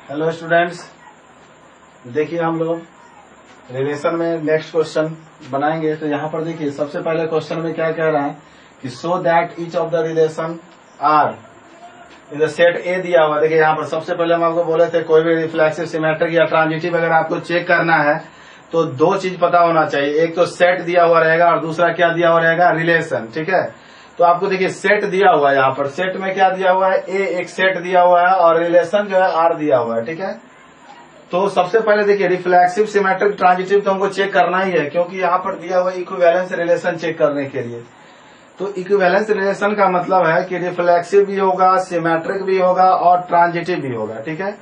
Hello students, देखिए हम लोग रिलेशन में नेक्स्ट क्वेश्चन बनाएंगे। तो यहाँ पर देखिए सबसे पहले क्वेश्चन में क्या कह रहा है कि so that each of the relation R in the set A दिया हुआ। देखिए यहाँ पर सबसे पहले हम आपको बोले थे कोई भी रिफ्लेक्सिव, सिमेट्रिक या ट्रांजिटिव अगर आपको चेक करना है तो दो चीज पता होना चाहिए। एक तो सेट दिया हुआ रहेगा और दूसरा क्या दिया हुआ रहेगा, रिलेशन। ठीक है, तो आपको देखिए सेट दिया हुआ है। यहाँ पर सेट में क्या दिया हुआ है, ए एक सेट दिया हुआ है और रिलेशन जो है आर दिया हुआ है। ठीक है, तो सबसे पहले देखिए रिफ्लेक्सिव, सिमेट्रिक, ट्रांजिटिव तो हमको चेक करना ही है, क्योंकि यहाँ पर दिया हुआ इक्विवेलेंस रिलेशन चेक करने के लिए। तो इक्विवेलेंस रिलेशन का मतलब है कि रिफ्लेक्सिव भी होगा, सिमेट्रिक भी होगा और ट्रांजिटिव भी होगा। ठीक है,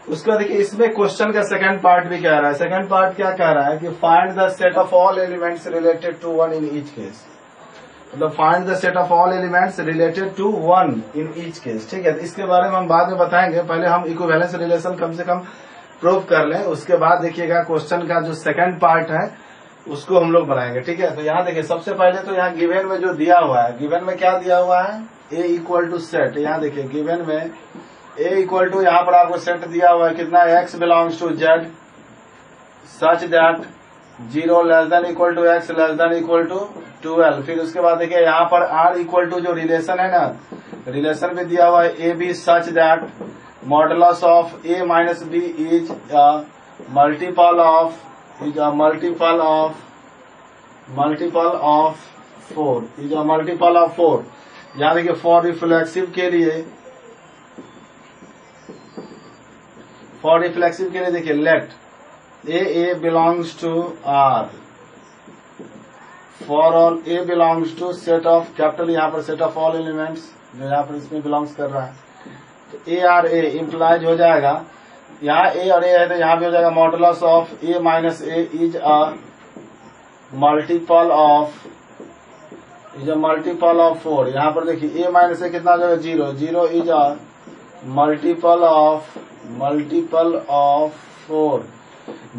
उसके बाद देखिए इसमें क्वेश्चन का सेकंड पार्ट भी कह रहा है। सेकंड पार्ट क्या कह रहा है कि find the set of all elements related to one in each case. मतलब find the set of all elements related to one in each case. ठीक है, इसके बारे में हम बाद में बताएंगे, पहले हम इक्विवेलेंस रिलेशन कम से कम प्रूव कर लें। उसके बाद देखिएगा क्वेश्चन का जो सेकंड पार्ट है उसको हम लोग बनाएंगे। ठीक है, तो यहाँ देखिए सबसे पहले तो यहाँ गिवन में जो दिया हुआ है, गिवन में क्या दिया हुआ है, ए इक्वल टू सेट। यहाँ देखिए गिवन में ए इक्वल टू, यहाँ पर आपको सेट दिया हुआ है कितना, X belongs to Z such that 0 less than equal to X less than equal to 12। फिर उसके बाद देखिए यहाँ पर आर इक्वल टू जो रिलेशन है ना, रिलेशन भी दिया हुआ है A B such that modulus of A minus B is multiple of 4। यहाँ देखिए फॉर रिफ्लेक्सिव के लिए, देखिए let A belongs to R for all A belongs to set of capital, यहाँ पर सेट ऑफ ऑल एलिमेंट्स जो यहाँ पर इसमें बिलोंग्स कर रहा है। तो ए आर ए इम्प्लाइज हो जाएगा, यहाँ ए और ए है तो यहाँ भी हो जाएगा modulus of A minus A is a multiple of 4। यहाँ पर देखिए ए माइनस ए कितना हो जाएगा, 0 इज अ मल्टीपल ऑफ 4।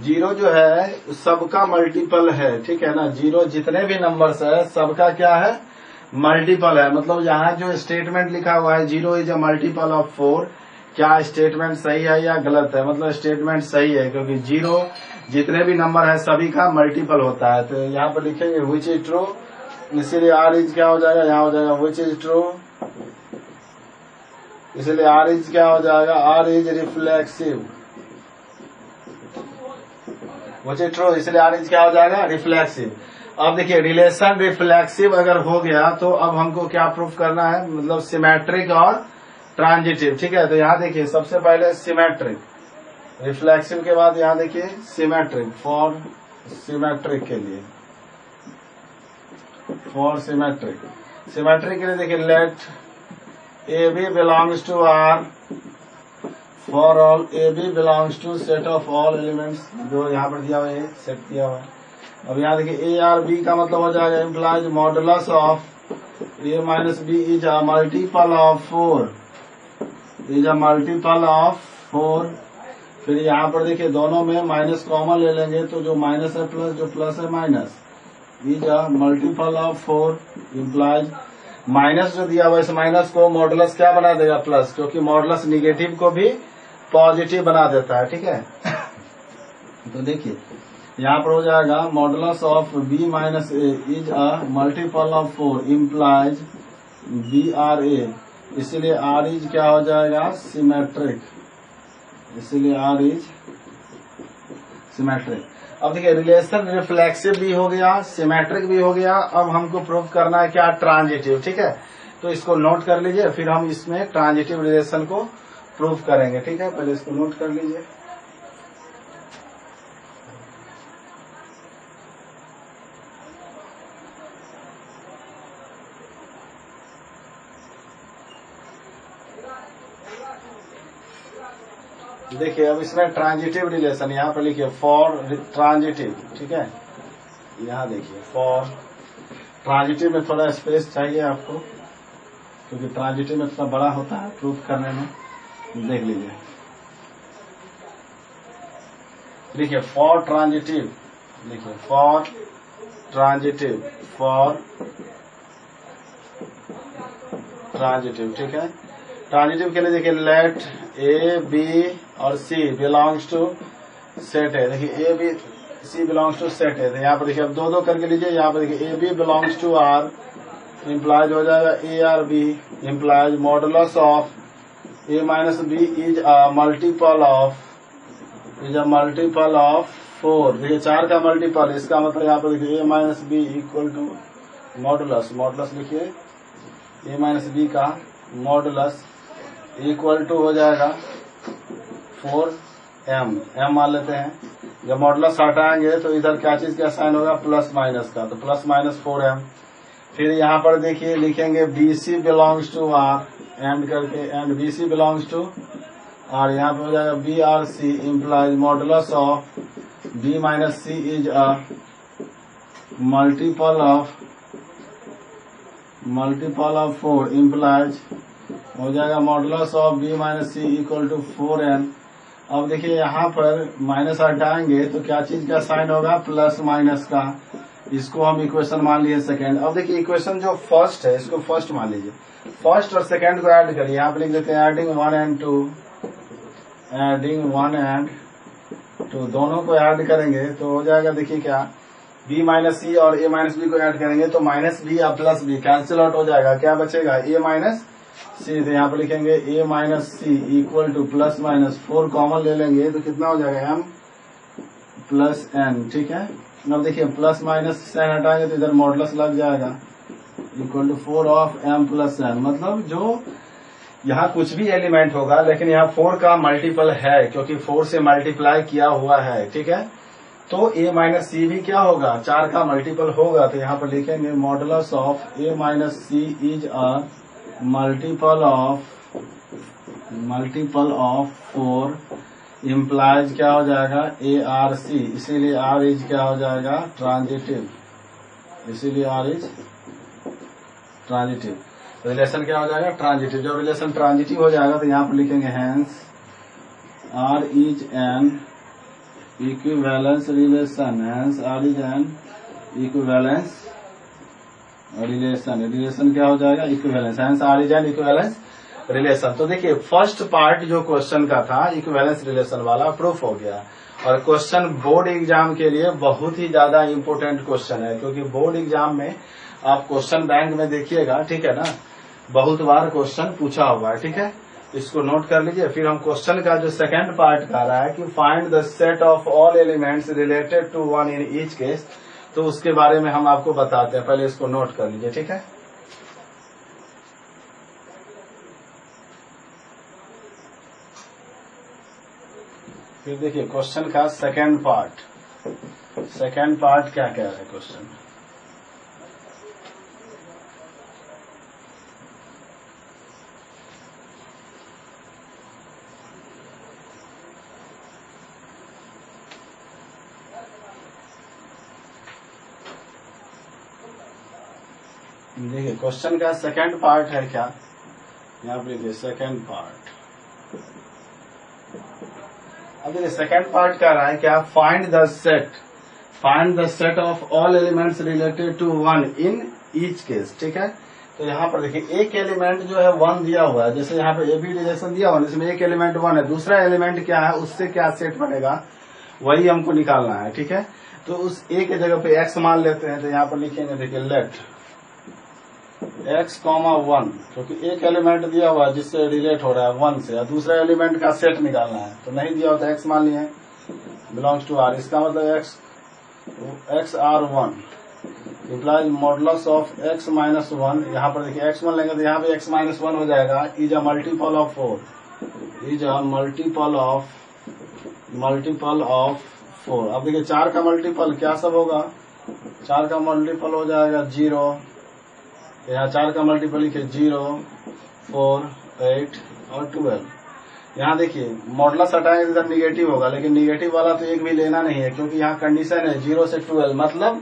0 जो है सबका मल्टीपल है। ठीक है ना, 0 जितने भी नंबर्स है सबका क्या है, मल्टीपल है। मतलब यहाँ जो स्टेटमेंट लिखा हुआ है 0 इज अ मल्टीपल ऑफ 4, क्या स्टेटमेंट सही है या गलत है? मतलब स्टेटमेंट सही है, क्योंकि 0 जितने भी नंबर है सभी का मल्टीपल होता है। तो यहाँ पर लिखेंगे विच इज ट्रू, इसीलिए आर इज क्या हो जाएगा, यहाँ हो जाएगा विच इज ट्रू, इसलिए आर इज क्या हो जाएगा, R is reflexive. Which is true, इसलिए आर इज क्या हो जाएगा, रिफ्लेक्सिव। अब देखिए रिलेशन रिफ्लेक्सिव अगर हो गया तो अब हमको क्या प्रूफ करना है, मतलब सिमेट्रिक और ट्रांजिटिव। ठीक है, तो यहाँ देखिए सबसे पहले सिमेट्रिक, रिफ्लेक्सिव के बाद यहाँ देखिए सिमेट्रिक। फॉर सिमेट्रिक के लिए, सिमेट्रिक के लिए देखिए let A B belongs to R for all A B belongs to set of all elements, जो यहाँ पर दिया हुआ है सेट दिया हुआ है। अब यहाँ देखिए ए आर बी का मतलब हो जाएगा implies modulus of A minus B is a multiple of 4। फिर यहाँ पर देखिए दोनों में माइनस कॉमन ले लेंगे तो जो माइनस है प्लस, जो प्लस है minus, is a multiple of 4 implies minus जो दिया हुआ इस माइनस को मॉडुलस क्या बना देगा, प्लस, क्योंकि मॉडुलस निगेटिव को भी पॉजिटिव बना देता है। ठीक है, तो देखिए यहाँ पर हो जाएगा modulus of B minus A is a multiple of 4 implies B R A, इसलिए आर इज क्या हो जाएगा, सिमेट्रिक, इसलिए आर इज सिमेट्रिक। अब देखिए रिलेशन रिफ्लेक्सिव भी हो गया, सिमेट्रिक भी हो गया। अब हमको प्रूफ करना है क्या, ट्रांजिटिव। ठीक है, तो इसको नोट कर लीजिए, फिर हम इसमें ट्रांजिटिव रिलेशन को प्रूफ करेंगे। ठीक है, पहले इसको नोट कर लीजिए। देखिए अब इसमें ट्रांजिटिव रिलेशन यहाँ पर लिखिए फॉर ट्रांजिटिव। ठीक है, यहाँ देखिए फॉर ट्रांजिटिव में थोड़ा स्पेस चाहिए आपको, क्योंकि ट्रांजिटिव में थोड़ा बड़ा होता है प्रूफ करने में। देख लीजिए, देखिए फॉर ट्रांजिटिव, लिखिए फॉर ट्रांजिटिव, ठीक है। ट्रांजिटिव के लिए देखिए लेट ए बी और सी बिलोंग्स टू सेट है। देखिए A B C belongs to set है, तो यहाँ पर देखिए अब दो दो करके लीजिए। यहाँ पर देखिए A B belongs to R, implies हो जाएगा A R B, implies modulus of A minus B is a multiple of 4। देखिए 4 का मल्टीपल, इसका मतलब यहाँ पर देखिए A minus B equal to modulus लिखिए ए माइनस बी का मॉडुलस इक्वल टू हो जाएगा 4m, m मान लेते हैं। जब मॉडुलस हटाएंगे तो इधर क्या चीज का साइन होगा, प्लस माइनस का, तो प्लस माइनस 4m। फिर यहाँ पर देखिए लिखेंगे BC belongs to R, and करके, and BC belongs to R, यहाँ पे हो जाएगा BRC implies modulus of B minus C is a multiple of 4, implies हो जाएगा modulus of B minus C equal to 4n। अब देखिए यहाँ पर माइनस हटाएंगे तो क्या चीज का साइन होगा, प्लस माइनस का। इसको हम इक्वेशन मान लिए सेकेंड। अब देखिए इक्वेशन जो फर्स्ट है इसको फर्स्ट मान लीजिए, फर्स्ट और सेकेंड को ऐड करिए। यहाँ पे लिख देते हैं एडिंग 1 and 2, दोनों को ऐड करेंगे तो हो जाएगा देखिए क्या, b माइनस सी और a माइनस बी को ऐड करेंगे तो माइनस बी या प्लस बी कैंसिल आउट हो जाएगा, क्या बचेगा a माइनस सी। तो यहाँ पे लिखेंगे a minus C equal to plus minus 4 common ले लेंगे तो कितना हो जाएगा m प्लस n, ठीक है। अब देखिए प्लस माइनस साइन हटाएंगे तो इधर मॉडुलस लग जाएगा equal to 4 of m plus n। मतलब जो यहाँ कुछ भी एलिमेंट होगा लेकिन यहाँ 4 का मल्टीपल है क्योंकि 4 से मल्टीप्लाई किया हुआ है, ठीक है। तो a माइनस सी भी क्या होगा, 4 का मल्टीपल होगा। तो यहाँ पर लिखेंगे modulus of a minus C is a multiple of 4, implies क्या हो जाएगा ARC, इसीलिए R इज क्या हो जाएगा ट्रांजिटिव, इसीलिए R इज ट्रांजिटिव। रिलेशन क्या हो जाएगा ट्रांजिटिव। जब रिलेशन ट्रांजिटिव हो जाएगा तो यहाँ पर लिखेंगे hence R is an equivalence relation, hence R is an equivalence relation क्या हो जाएगा equivalence, hence R is an equivalence relation. तो देखिए फर्स्ट पार्ट जो क्वेश्चन का था इक्विवेलेंस रिलेशन वाला प्रूफ हो गया। और क्वेश्चन बोर्ड एग्जाम के लिए बहुत ही ज्यादा इम्पोर्टेंट क्वेश्चन है, क्योंकि बोर्ड एग्जाम में आप क्वेश्चन बैंक में देखिएगा, ठीक है ना, बहुत बार क्वेश्चन पूछा हुआ है, ठीक है। इसको नोट कर लीजिए। फिर हम क्वेश्चन का जो सेकंड पार्ट कह रहा है कि find the set of all elements related to 1 in each case, तो उसके बारे में हम आपको बताते हैं। पहले इसको नोट कर लीजिए, ठीक है। फिर देखिए क्वेश्चन का सेकंड पार्ट क्या कह रहा है क्वेश्चन। देखिए क्वेश्चन का सेकंड पार्ट है क्या, यहाँ पर देखिए सेकंड पार्ट। अब देखिए सेकंड पार्ट क्या रहा है क्या, find the set of all elements related to 1 in each case, ठीक है। तो यहाँ पर देखिए एक एलिमेंट जो है 1 दिया हुआ है, जैसे यहाँ पे ए बी रिलेशन दिया हुआ है, जिसमें एक एलिमेंट 1 है, दूसरा एलिमेंट क्या है उससे क्या सेट बनेगा वही हमको निकालना है, ठीक है। तो उस ए के जगह पे x मान लेते हैं। तो यहाँ पर लिखेंगे देखिए लेट x, 1, क्योंकि एक एलिमेंट दिया हुआ है जिससे रिलेट हो रहा है 1 से, और दूसरा एलिमेंट का सेट निकालना है। तो नहीं दिया होता x मान लिए बिलोंग्स टू r, इसका मतलब x r1 implies modulus of x minus 1। यहाँ पर देखिए x 1 लेंगे तो यहाँ पे x माइनस 1 हो जाएगा, is a multiple of 4, is a multiple of 4। अब देखिए 4 का मल्टीपल क्या सब होगा, 4 का मल्टीपल हो जाएगा 0, यहाँ 4 का मल्टीपल लिखे 0, 4, 8 और 12। यहाँ देखिए मॉडुलस हटाएंगे तो इधर निगेटिव होगा, लेकिन निगेटिव वाला तो एक भी लेना नहीं है, क्योंकि यहाँ कंडीशन है 0 से 12, मतलब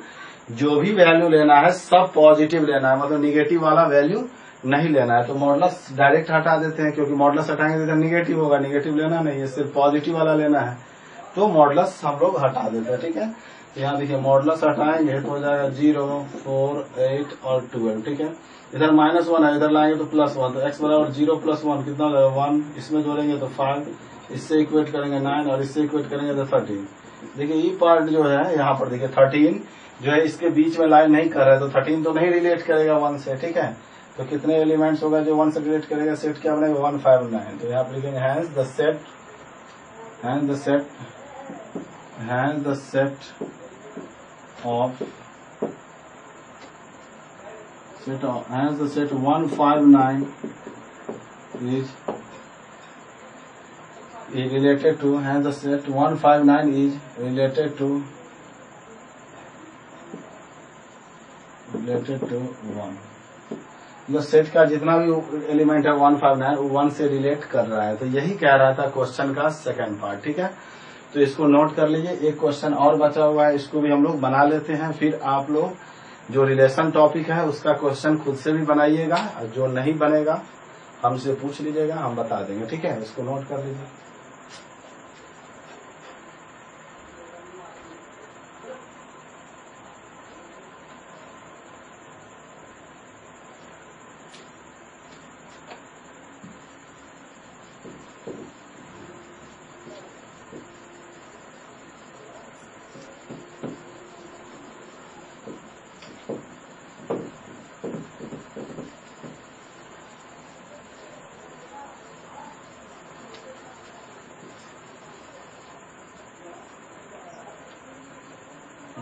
जो भी वैल्यू लेना है सब पॉजिटिव लेना है, मतलब निगेटिव वाला वैल्यू नहीं लेना है। तो मॉडुलस डायरेक्ट हटा देते हैं, क्योंकि मॉडुलस हटाएंगे तो इधर निगेटिव होगा, निगेटिव लेना नहीं है, सिर्फ पॉजिटिव वाला लेना है, तो मॉडुलस हम लोग हटा देते हैं, ठीक है। तो यहाँ देखिए मॉडुलस हटाएंगे तो हो जाएगा 0, 4, 8 और 12, ठीक है। इधर -1 है, इधर लाएंगे तो +1, तो x बराबर 0 + 1 कितना हो जाएगा 1, इसमें जोड़ेंगे तो 5, इससे इक्वेट करेंगे 9 और इससे इक्वेट करेंगे तो 13। देखिए ये पार्ट जो है यहाँ पर देखिए 13 जो है इसके बीच में लाइन नहीं कर रहा है, तो 13 तो नहीं रिलेट करेगा 1 से, ठीक है। तो कितने एलिमेंट्स होगा जो 1 से रिलेट करेगा, सेट क्या बनेगा 159। तो यहाँ पर लिखेंगे hence the set set 159 is related to, hence the set 159 is related to 1। मतलब सेट का जितना भी एलिमेंट है 159 वो 1 से रिलेट कर रहा है। तो यही कह रहा था क्वेश्चन का सेकंड पार्ट, ठीक है। तो इसको नोट कर लीजिए। एक क्वेश्चन और बचा हुआ है, इसको भी हम लोग बना लेते हैं, फिर आप लोग जो रिलेशन टॉपिक है उसका क्वेश्चन खुद से भी बनाइएगा, और जो नहीं बनेगा हमसे पूछ लीजिएगा, हम बता देंगे, ठीक है। इसको नोट कर लीजिए।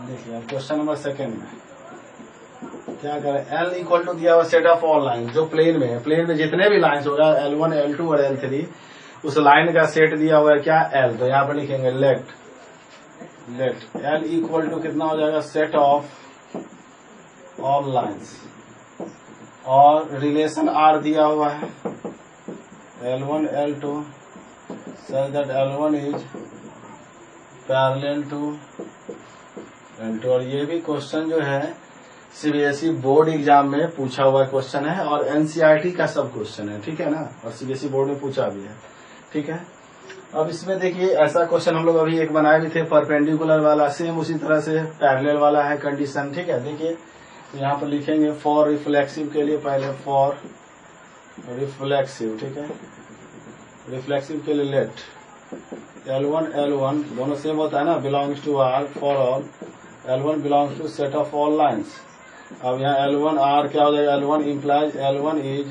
देखिए क्वेश्चन नंबर सेकंड में क्या करें, L इक्वल टू दिया हुआ सेट ऑफ ऑल लाइन जो प्लेन में है, प्लेन में जितने भी लाइन्स होगा L1, L2 और L3 उस लाइन का सेट दिया हुआ है क्या L। तो यहाँ पर लिखेंगे लेट L इक्वल टू कितना हो जाएगा सेट ऑफ ऑल लाइन्स, और रिलेशन R दिया हुआ है L1, L2 such that L1 is parallel to L2। और ये भी क्वेश्चन जो है सीबीएसई बोर्ड एग्जाम में पूछा हुआ क्वेश्चन है और एनसीईआरटी का सब क्वेश्चन है, ठीक है ना, और सीबीएसई बोर्ड में पूछा भी है, ठीक है। अब इसमें देखिए ऐसा क्वेश्चन हम लोग अभी एक बनाए भी थे परपेंडिकुलर वाला, सेम उसी तरह से पैरेलल वाला है कंडीशन, ठीक है। देखिए यहाँ पर लिखेंगे फॉर रिफ्लेक्सिव के लिए पहले फॉर रिफ्लेक्सिव, ठीक है। रिफ्लेक्सिव के लिए लेट L1 दोनों सेम होता है ना, belongs to R for all, L1 belongs to set of all lines. अब यहाँ L1 R क्या हो जाएगा, L1 implies L1 is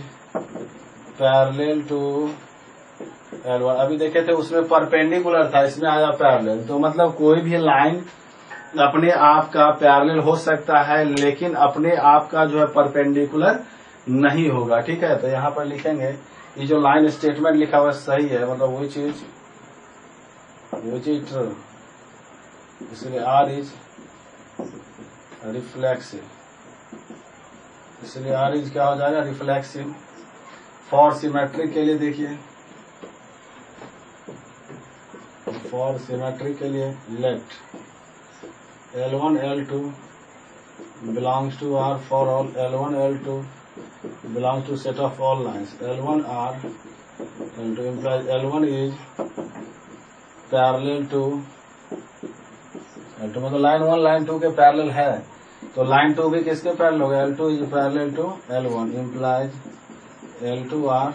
parallel to L1। अभी देखे थे उसमें परपेंडिकुलर था, इसमें आया पैरेलल, तो मतलब कोई भी लाइन अपने आप का पैरेलल हो सकता है लेकिन अपने आप का जो है परपेंडिकुलर नहीं होगा, ठीक है। तो यहाँ पर लिखेंगे ये जो लाइन स्टेटमेंट लिखा हुआ सही है, मतलब वही चीज ट्रू, इसलिए R इज रिफ्लेक्सिव, इसलिए R इज क्या हो जाएगा रिफ्लेक्सिव। फॉर सिमेट्रिक के लिए देखिए, फॉर सिमेट्रिक के लिए late L1 L2 belongs to R for all L1 L2 belongs to set of all lines L1 R L2 implies L1 is parallel to L2, मतलब line 1 line 2 के parallel है, तो line 2 भी किसके parallel होगा, L2 is parallel to L1 implies L2R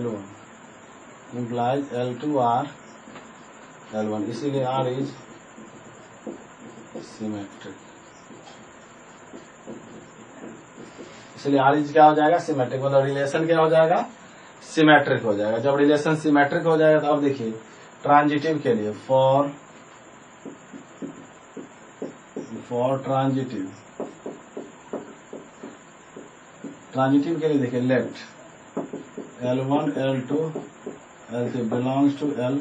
L1 implies L2R L1, इसीलिए R is symmetric, इसलिए R is क्या हो जाएगा सिमेट्रिक, मतलब रिलेशन क्या हो जाएगा सिमेट्रिक हो जाएगा। जब रिलेशन सिमेट्रिक हो जाएगा तो अब देखिए ट्रांजिटिव के लिए फॉर ट्रांजिटिव के लिए देखिए late L1 L2 L3 belongs to L।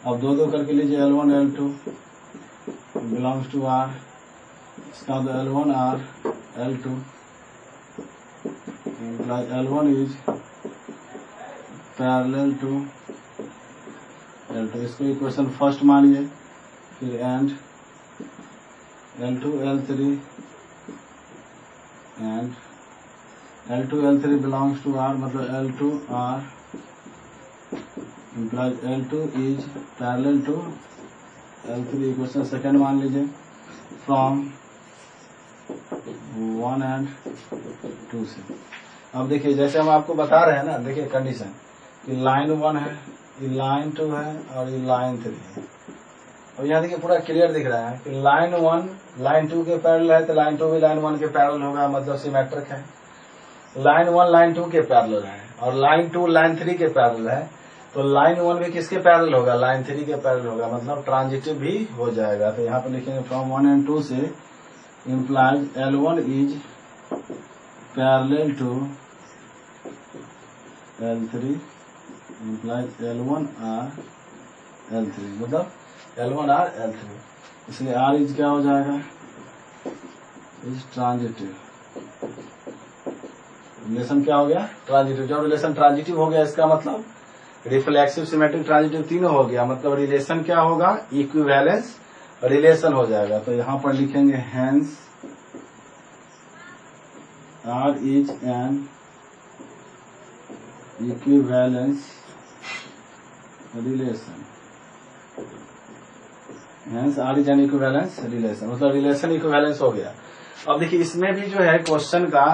अब दो करके लीजिए L1 L2 belongs to R, इसका तो L1 R L2 L1 is parallel to L2, इसको इक्वेशन फर्स्ट मानिए, फिर and L2 L3 and L2 L3 belongs to R, मतलब L2 R implies L2 is parallel to L3, equation second मान लीजिए। From 1 and 2 से। अब देखिए जैसे हम आपको बता रहे हैं ना, देखिए कंडीशन कि लाइन 1 है, ये लाइन 2 है और ये लाइन 3 है। अब यहाँ देखिए पूरा क्लियर दिख रहा है कि लाइन 1 लाइन 2 के पैरेलल है तो लाइन 2 भी लाइन 1 के पैरेलल होगा, मतलब सिमेट्रिक है। लाइन 1 लाइन 2 के पैरेलल है और लाइन 2 लाइन 3 के पैरेलल है, तो लाइन 1 भी किसके पैरेलल होगा, लाइन 3 के पैरेलल होगा, मतलब ट्रांजिटिव भी हो जाएगा। तो यहाँ पर लिखेंगे फ्रॉम 1 and 2 से implies L1 is parallel to L3 implies L1 are L3, मतलब L1 are L3, इसलिए R इज क्या हो जाएगा, इज ट्रांजिटिव। रिलेशन क्या हो गया, ट्रांजिटिव। जब रिलेशन ट्रांजिटिव हो गया इसका मतलब रिफ्लेक्सिव सिमेट्रिक ट्रांजिटिव तीनों हो गया, मतलब रिलेशन क्या होगा, इक्विवेलेंस रिलेशन हो जाएगा। तो यहां पर लिखेंगे hence R is an equivalence relation, hence R is an equivalence relation, मतलब रिलेशन इक्विवेलेंस हो गया। अब देखिए इसमें भी जो है क्वेश्चन का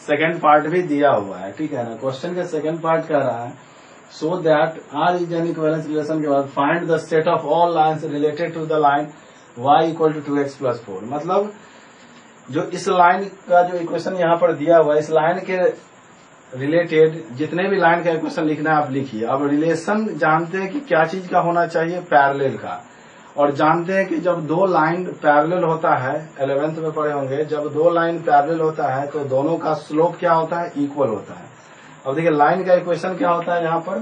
सेकेंड पार्ट भी दिया हुआ है, ठीक है ना। क्वेश्चन का सेकेंड पार्ट कह रहा है so that R is an equivalence relation के बाद find the set of all lines related to the line y equal to 2x+4, मतलब जो इस लाइन का जो इक्वेशन यहाँ पर दिया हुआ है, इस लाइन के रिलेटेड जितने भी लाइन का इक्वेशन लिखना है आप लिखिए। अब रिलेशन जानते हैं कि क्या चीज का होना चाहिए, पैरेलल का, और जानते हैं कि जब दो लाइन पैरेलल होता है, 11th में पढ़े होंगे, जब दो लाइन पैरेलल होता है तो दोनों का स्लोप क्या होता है, इक्वल होता है। अब देखिए लाइन का इक्वेशन क्या होता है यहाँ पर,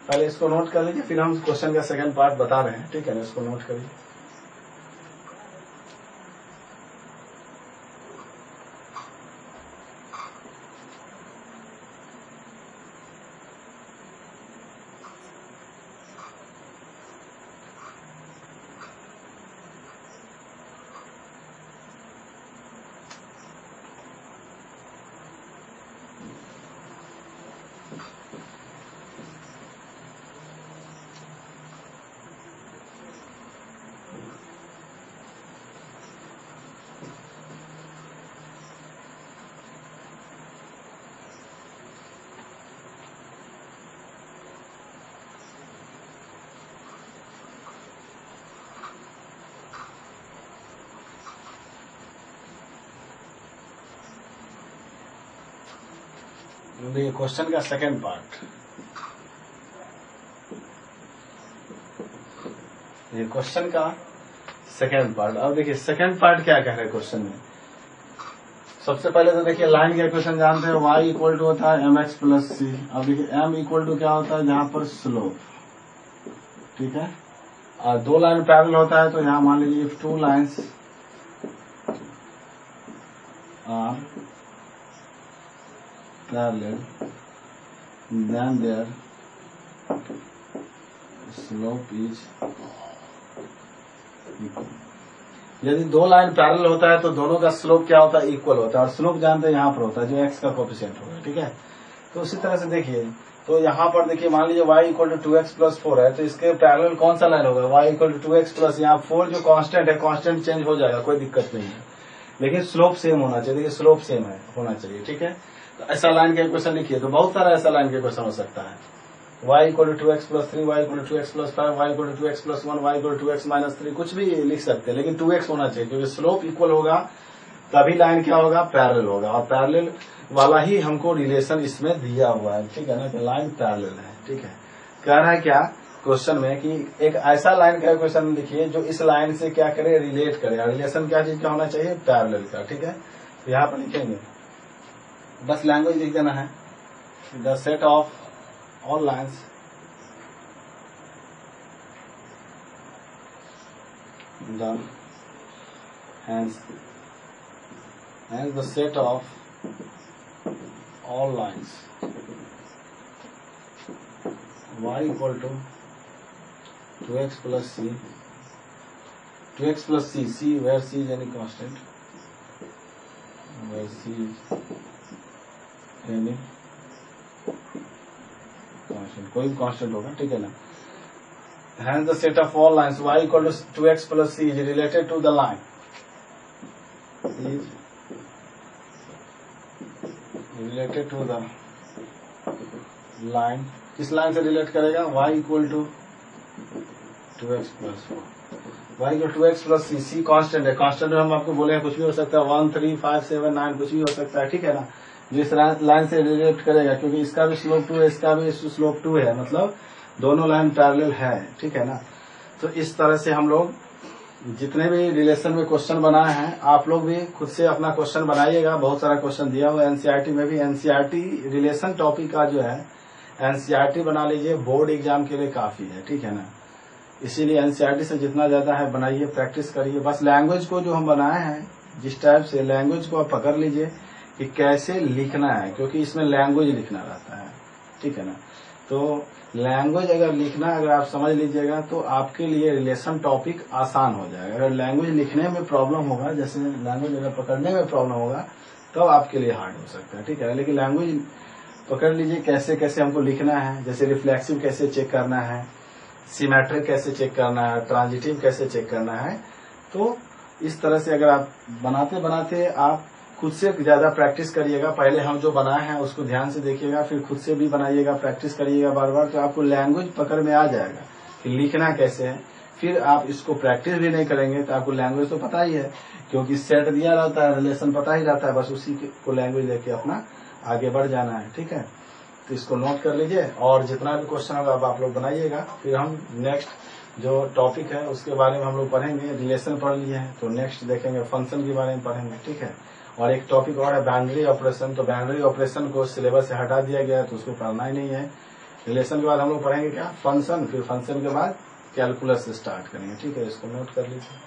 पहले इसको नोट कर लीजिए, फिर हम क्वेश्चन का सेकंड पार्ट बता रहे हैं, ठीक है ना, इसको नोट करिए। देखिए क्वेश्चन का सेकंड पार्ट, ये क्वेश्चन का सेकंड पार्ट। अब देखिए सेकंड पार्ट क्या कह रहे हैं क्वेश्चन में। सबसे पहले तो देखिए लाइन का इक्वेशन जानते हैं, y इक्वल टू होता है mx प्लस सी। अब देखिए m इक्वल टू क्या होता है, यहाँ पर स्लोप, ठीक है। और दो लाइन पैरेलल होता है तो यहाँ मान लीजिए if two lines are parallel then their slope is equal। यदि दो लाइन पैरेलल होता है तो दोनों का स्लोप क्या होता है, इक्वल होता है, और स्लोप जानते हैं यहाँ पर होता है जो x का कोएफिशिएंट होगा, ठीक है। तो उसी तरह से देखिए, तो यहाँ पर देखिए मान लीजिए y इक्वल टू 2x+4 है, तो इसके पैरेलल कौन सा लाइन होगा, y इक्वल टू 2x+, यहाँ 4 जो कांस्टेंट है, कांस्टेंट चेंज हो जाएगा, कोई दिक्कत नहीं है, लेकिन स्लोप सेम होना चाहिए। देखिए स्लोप सेम है होना चाहिए, ठीक है। तो ऐसा लाइन का इक्वेशन लिखिए, तो बहुत सारा ऐसा लाइन का इक्वेशन हो सकता है, y equal to 2x+3, y equal to 2x+5, y equal to 2x+1, y equal to 2x-3, कुछ भी लिख सकते हैं, लेकिन 2x होना चाहिए, क्योंकि स्लोप इक्वल होगा तभी लाइन क्या होगा, पैरेलल होगा, और पैरेलल वाला ही हमको रिलेशन इसमें दिया हुआ है, ठीक है ना, कि लाइन पैरेलल है, ठीक है। कह रहा है क्या क्वेश्चन में कि एक ऐसा लाइन का इक्वेशन लिखिए जो इस लाइन से क्या करे, रिलेट करे, और रिलेशन क्या चीज का होना चाहिए, पैरेलल का, ठीक है। तो यहाँ पर लिखेंगे, बस लैंग्वेज लिख देना है, the set of all lines done hence the set of all lines y equal to 2x plus c, 2x plus c, where c is any constant, where c is any constant, कोई भी constant होगा, ठीक है ना। Hence the set of all lines y equal to 2x plus c is related to the line, is related to the line, किस लाइन से relate करेगा, y equal to 2x plus 4, y equal 2x plus C constant है, constant हम आपको बोले हैं कुछ भी हो सकता है, 1, 3, 5, 7, 9 कुछ भी हो सकता है, ठीक है ना, जो इस लाइन से रिलेट करेगा, क्योंकि इसका भी स्लोप 2 है, इसका भी स्लोप 2 है, मतलब दोनों लाइन पैरेलल है, ठीक है ना। तो इस तरह से हम लोग जितने भी रिलेशन में क्वेश्चन बनाए हैं, आप लोग भी खुद से अपना क्वेश्चन बनाइएगा, बहुत सारा क्वेश्चन दिया हुआ है एनसीईआरटी में भी, एनसीईआरटी रिलेशन टॉपिक का जो है एनसीईआरटी बना लीजिए, बोर्ड एग्जाम के लिए काफी है, ठीक है ना। इसीलिए एनसीईआरटी से जितना ज्यादा है बनाइए, प्रैक्टिस करिए, बस लैंग्वेज को जो हम बनाए हैं जिस टाइप से, लैंग्वेज को आप पकड़ लीजिए कि कैसे लिखना है, क्योंकि इसमें लैंग्वेज लिखना रहता है, ठीक है ना। तो लैंग्वेज अगर लिखना अगर आप समझ लीजिएगा तो आपके लिए रिलेशन टॉपिक आसान हो जाएगा। अगर लैंग्वेज लिखने में प्रॉब्लम होगा, जैसे लैंग्वेज अगर पकड़ने में प्रॉब्लम होगा तब आपके लिए हार्ड हो सकता है, ठीक है। लेकिन लैंग्वेज पकड़ लीजिए कैसे कैसे हमको लिखना है, जैसे रिफ्लेक्सिव कैसे चेक करना है, सिमेट्रिक कैसे चेक करना है, ट्रांजिटिव कैसे चेक करना है। तो इस तरह से अगर आप बनाते बनाते आप खुद से ज्यादा प्रैक्टिस करिएगा, पहले हम जो बनाए हैं उसको ध्यान से देखिएगा, फिर खुद से भी बनाइएगा, प्रैक्टिस करिएगा बार बार, तो आपको लैंग्वेज पकड़ में आ जाएगा कि लिखना कैसे है। फिर आप इसको प्रैक्टिस भी नहीं करेंगे तो आपको लैंग्वेज तो पता ही है, क्योंकि सेट दिया रहता है, रिलेशन पता ही रहता है, बस उसी को लैंग्वेज लेके अपना आगे बढ़ जाना है, ठीक है। तो इसको नोट कर लीजिए और जितना भी क्वेश्चन होगा आप लोग बनाइएगा। फिर हम नेक्स्ट जो टॉपिक है उसके बारे में हम लोग पढ़ेंगे, रिलेशन पढ़ लिए हैं तो नेक्स्ट देखेंगे फंक्शन के बारे में पढ़ेंगे, ठीक है। और एक टॉपिक और है बाउंड्री ऑपरेशन, तो बाउंड्री ऑपरेशन को सिलेबस से हटा दिया गया है तो उसको पढ़ना ही नहीं है। रिलेशन के बाद हम लोग पढ़ेंगे क्या, फंक्शन, फिर फंक्शन के बाद कैलकुलस स्टार्ट करेंगे, ठीक है। इसको नोट कर लीजिए।